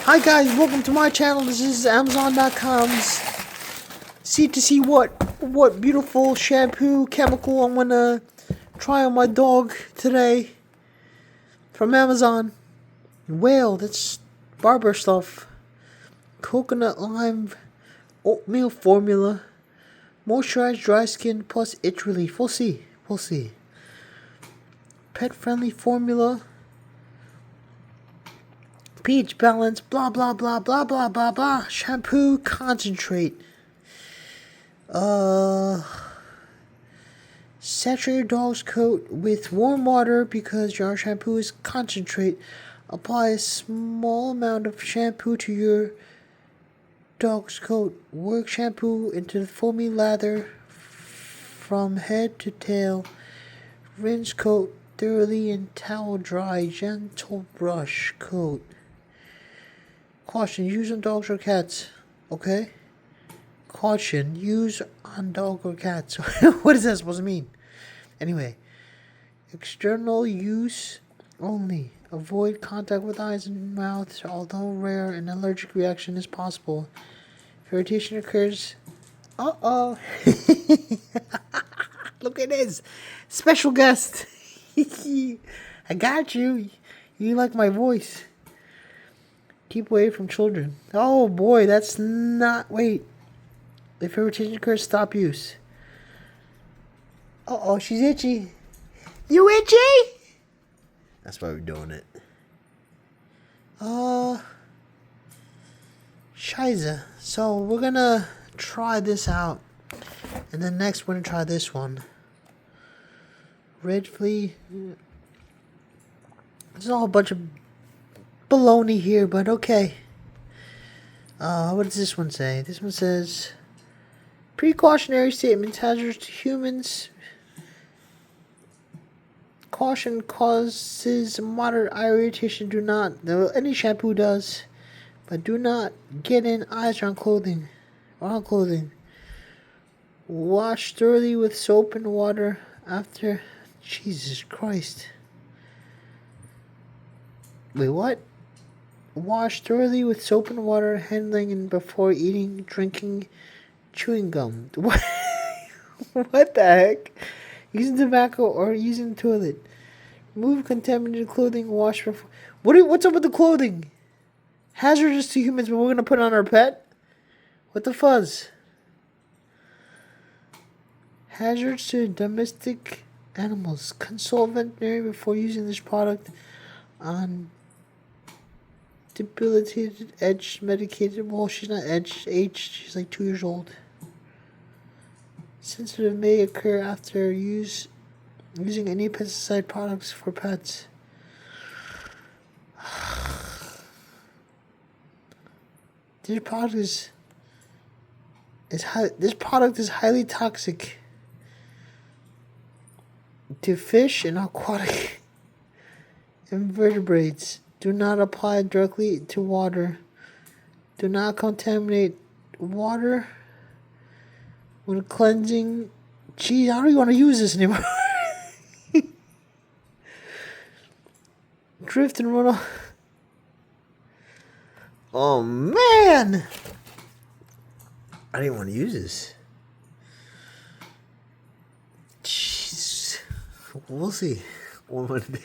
Hi guys, welcome to my channel. This is Amazon.com's see to see what beautiful shampoo chemical I'm gonna try on my dog today from Amazon. Whale, that's barber stuff. Coconut lime oatmeal formula. Moisturized dry skin plus itch relief. We'll see. Pet friendly formula. pH balance, blah blah blah blah blah blah blah. Shampoo concentrate. Saturate your dog's coat with warm water because your shampoo is concentrate. Apply a small amount of shampoo to your dog's coat. Work shampoo into the foamy lather from head to tail. Rinse coat thoroughly and towel dry. Gentle brush coat. Caution, use on dogs or cats. Okay? Caution, use on dog or cats. What is that supposed to mean? Anyway, external use only. Avoid contact with eyes and mouth, although rare, an allergic reaction is possible. If irritation occurs, uh-oh. Look at this. Special guest. I got you. You like my voice. Keep away from children. Oh boy, that's not... Wait. If irritation occurs, stop use. Uh-oh, she's itchy. You itchy? That's why we're doing it. Shiza. So, we're gonna try this out. And then next, we're gonna try this one. Red flea. There's all a bunch of baloney here, but okay. What does this one say? This one says... Precautionary statements, hazardous to humans. Caution causes moderate eye irritation. Do not, any shampoo does, but do not get in eyes or on clothing. Wash thoroughly with soap and water after. Jesus Christ. Wait, what? Wash thoroughly with soap and water, handling and before eating, drinking, chewing gum. What? What the heck? Using tobacco or using the toilet. Remove contaminated clothing. Wash before. What's up with the clothing? Hazardous to humans, but we're gonna put on our pet. What the fuzz? Hazards to domestic animals. Consult veterinarian before using this product on debilitated, edged, medicated. Well, she's not aged. She's like 2 years old. Sensitive may occur after using any pesticide products for pets. This product is highly toxic to fish and aquatic invertebrates. Do not apply directly to water. Do not contaminate water when cleansing. Geez, I don't even want to use this anymore. Drift and run off. Oh man! I didn't want to use this. Jeez. We'll see what I'm going to do.